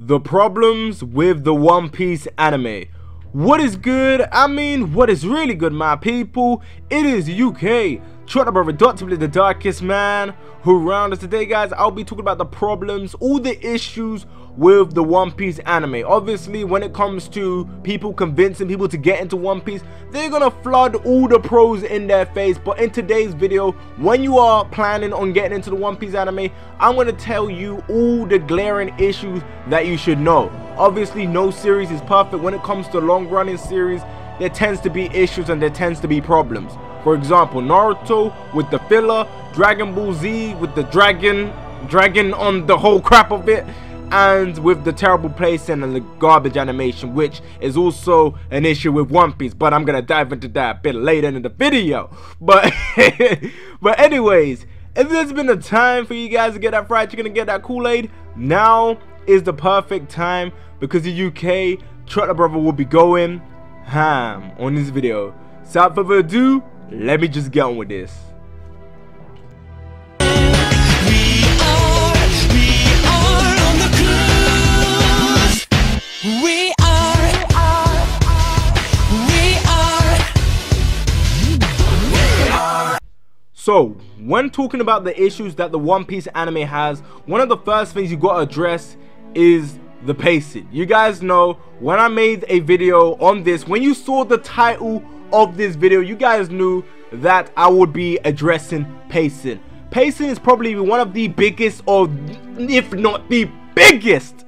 The problems with the One Piece anime. What is good? What is really good, my people? It is UK, dr.blick, the darkest man who around us. Today, guys, I'll be talking about the problems, all the issues with the One Piece anime. Obviously, when it comes to people convincing people to get into One Piece, they're gonna flood all the pros in their face. But in today's video, when you are planning on getting into the One Piece anime, I'm gonna tell you all the glaring issues that you should know. Obviously, no series is perfect. When it comes to long running series, there tends to be issues and there tends to be problems. For example, Naruto with the filler, Dragon Ball Z with the dragon on the whole crap of it, and with the terrible placing and the garbage animation, which is also an issue with One Piece, but I'm gonna dive into that a bit later in the video. But anyways, if there's been a time for you guys to get that fried chicken and get that Kool-Aid, now is the perfect time, because the UK Trotter Brother will be going ham on this video. So without further ado, let me just get on with this. So, when talking about the issues that the One Piece anime has, one of the first things you gotta address is the pacing. You guys know, when I made a video on this, when you saw the title of this video, you guys knew that I would be addressing pacing. Pacing is probably one of the biggest, or if not the biggest,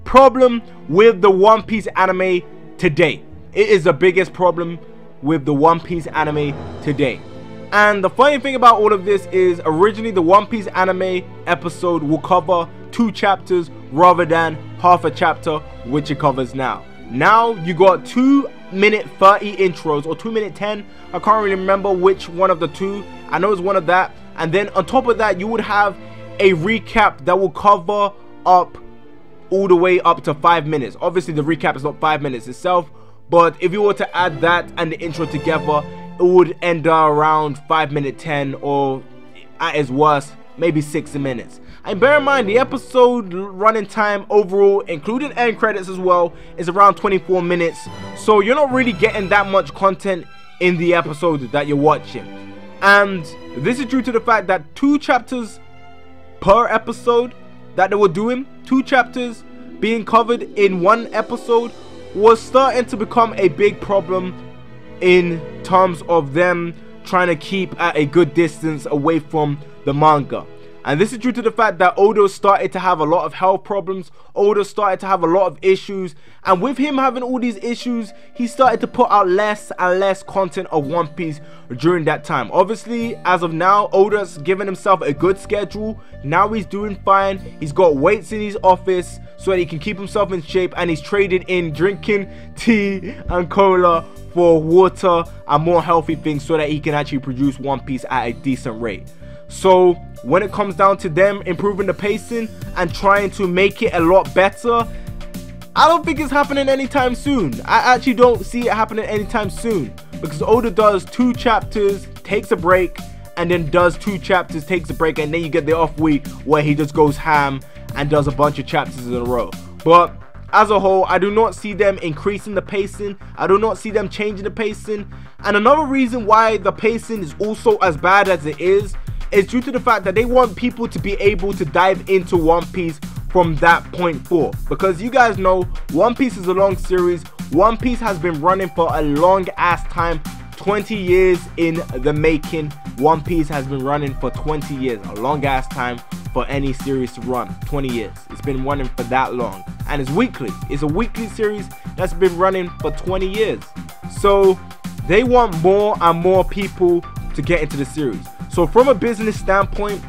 problem with the One Piece anime today. It is the biggest problem with the One Piece anime today. And the funny thing about all of this is, originally the One Piece anime episode will cover 2 chapters rather than half a chapter, which it covers now. Now you got 2-minute 30 intros, or 2-minute 10. I can't really remember which one of the two. I know it's one of that. And then on top of that, you would have a recap that will cover up all the way up to 5 minutes. Obviously, the recap is not 5 minutes itself, but if you were to add that and the intro together, it would end around 5-minute 10, or at its worst, maybe 60 minutes. And bear in mind, the episode running time overall, including end credits as well, is around 24 minutes. So you're not really getting that much content in the episode that you're watching. And this is due to the fact that 2 chapters per episode that they were doing, 2 chapters being covered in one episode, was starting to become a big problem in terms of them trying to keep at a good distance away from the manga. And this is due to the fact that Oda started to have a lot of health problems. Oda started to have a lot of issues, and with him having all these issues, he started to put out less and less content of One Piece during that time. Obviously, as of now, Oda's given himself a good schedule. Now he's doing fine. He's got weights in his office so that he can keep himself in shape, and he's traded in drinking tea and cola for water and more healthy things so that he can actually produce One Piece at a decent rate. So when it comes down to them improving the pacing and trying to make it a lot better, I don't think it's happening anytime soon. I actually don't see it happening anytime soon, because Oda does 2 chapters, takes a break, and then does 2 chapters, takes a break, and then you get the off week where he just goes ham and does a bunch of chapters in a row. But as a whole, I do not see them increasing the pacing. I do not see them changing the pacing. And another reason why the pacing is also as bad as it is due to the fact that they want people to be able to dive into One Piece from that point forth. Because you guys know, One Piece is a long series. One Piece has been running for a long ass time, 20 years in the making. One Piece has been running for 20 years, a long ass time for any series to run. 20 years, it's been running for that long, and it's weekly. It's a weekly series that's been running for 20 years. So they want more and more people to get into the series. So from a business standpoint,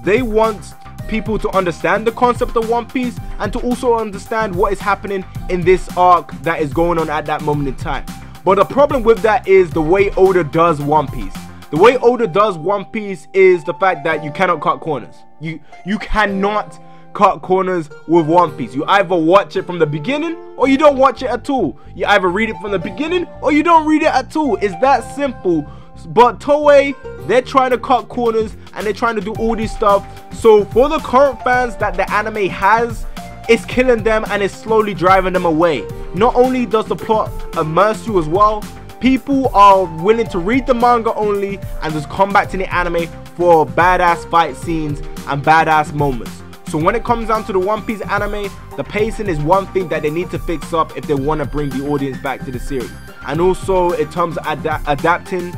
they want people to understand the concept of One Piece and to also understand what is happening in this arc that is going on at that moment in time. But the problem with that is the way Oda does One Piece. The way Oda does One Piece is the fact that you cannot cut corners. You cannot cut corners with One Piece. You either watch it from the beginning or you don't watch it at all. You either read it from the beginning or you don't read it at all. It's that simple. But Toei, they're trying to cut corners and they're trying to do all this stuff. So for the current fans that the anime has, it's killing them and it's slowly driving them away. Not only does the plot immerse you as well, people are willing to read the manga only and just come back to the anime for badass fight scenes and badass moments. So when it comes down to the One Piece anime, the pacing is one thing that they need to fix up if they want to bring the audience back to the series. And also in terms of adapting,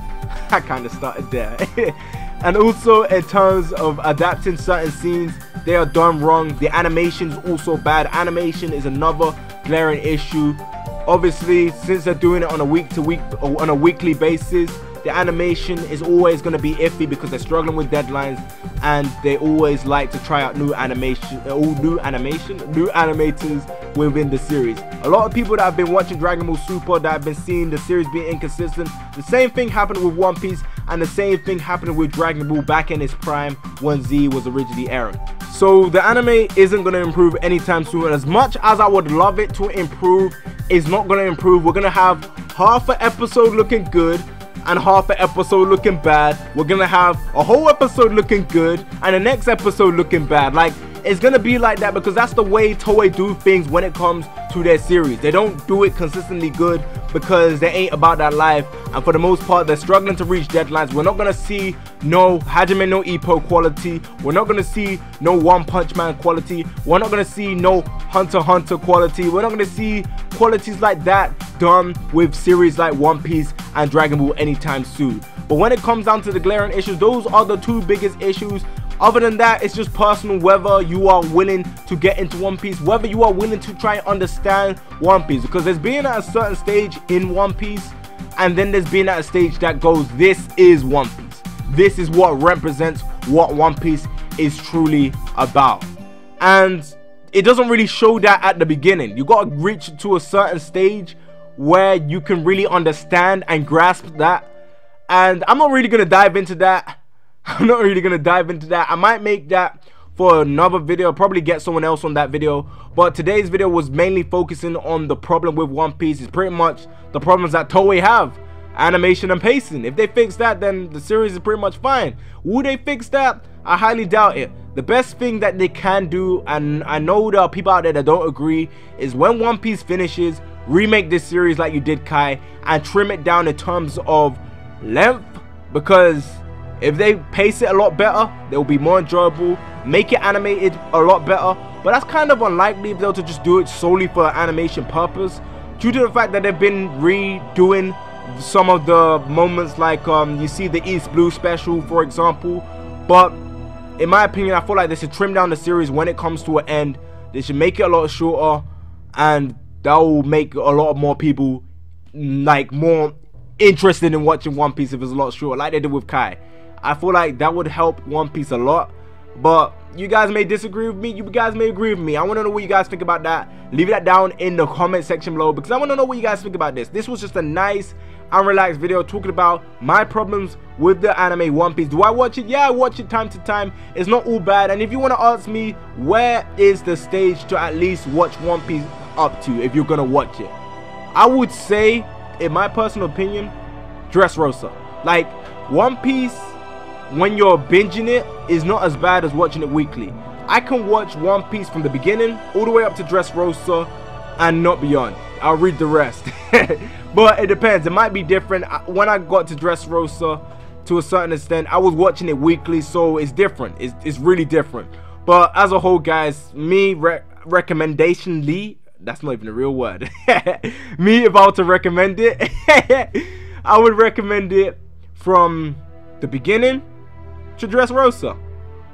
I kind of started there. And also in terms of adapting certain scenes, they are done wrong. The animation is also bad. Animation is another glaring issue. Obviously, since they're doing it on a weekly basis, the animation is always going to be iffy because they're struggling with deadlines, and they always like to try out new animators within the series. A lot of people that have been watching Dragon Ball Super, that have been seeing the series being inconsistent, the same thing happened with One Piece, and the same thing happened with Dragon Ball back in its prime when Z was originally airing. So the anime isn't going to improve anytime soon, and as much as I would love it to improve, it's not going to improve. We're going to have half an episode looking good and half an episode looking bad. We're gonna have a whole episode looking good and the next episode looking bad. Like, it's gonna be like that because that's the way Toei do things when it comes to their series. They don't do it consistently good because they ain't about that life, and for the most part they're struggling to reach deadlines. We're not gonna see no Hajime no Ippo quality. We're not gonna see no One Punch Man quality. We're not gonna see no Hunter x Hunter quality. We're not gonna see qualities like that done with series like One Piece and Dragon Ball anytime soon. But when it comes down to the glaring issues, those are the two biggest issues. Other than that, it's just personal whether you are willing to get into One Piece, whether you are willing to try and understand One Piece, because there's being at a certain stage in One Piece, and then there's being at a stage that goes, this is One Piece. This is what represents what One Piece is truly about. And it doesn't really show that at the beginning. You gotta reach to a certain stage where you can really understand and grasp that. And I'm not really gonna dive into that. I might make that for another video, probably get someone else on that video. But today's video was mainly focusing on the problem with One Piece. It's pretty much the problems that Toei have: animation and pacing. If they fix that, then the series is pretty much fine. Will they fix that? I highly doubt it. The best thing that they can do, and I know there are people out there that don't agree, is when One Piece finishes, remake this series like you did Kai and trim it down in terms of length, because if they pace it a lot better, they will be more enjoyable. Make it animated a lot better, but that's kind of unlikely if they were to just do it solely for animation purpose, due to the fact that they've been redoing some of the moments, like you see the East Blue special, for example. But in my opinion, I feel like they should trim down the series when it comes to an end. They should make it a lot shorter, and that will make a lot more people like more interested in watching One Piece if it's a lot shorter, like they did with Kai. I feel like that would help One Piece a lot. But you guys may disagree with me, you guys may agree with me. I want to know what you guys think about that. Leave that down in the comment section below, because I want to know what you guys think about this. This was just a nice and relaxed video talking about my problems with the anime One Piece. Do I watch it? Yeah, I watch it time to time. It's not all bad. And if you want to ask me, where is the stage to at least watch One Piece up to if you're gonna watch it, I would say, in my personal opinion, Dressrosa. Like, One Piece, when you're binging it, is not as bad as watching it weekly. I can watch One Piece from the beginning all the way up to Dressrosa and not beyond. I'll read the rest. But it depends. It might be different. When I got to Dressrosa, to a certain extent, I was watching it weekly, so it's different. It's really different. But as a whole, guys, me recommendationally, that's not even a real word. Me, if I were to recommend it, I would recommend it from the beginning to Dressrosa.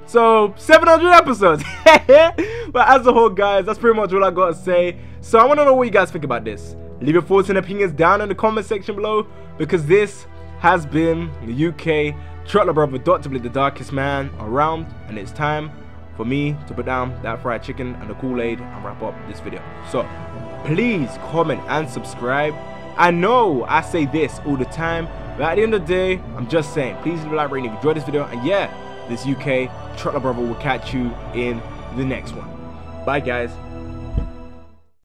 So 700 episodes. But as a whole, guys, that's pretty much all I gotta say. So I want to know what you guys think about this. Leave your thoughts and opinions down in the comment section below, because this has been the UK Trottler brother, Dr. Blick, the darkest man around, and it's time for me to put down that fried chicken and the Kool-Aid and wrap up this video. So please comment and subscribe. I know I say this all the time, but at the end of the day, I'm just saying, please leave a like rating if you enjoyed this video. And yeah, this UK Trottler brother will catch you in the next one. Bye, guys.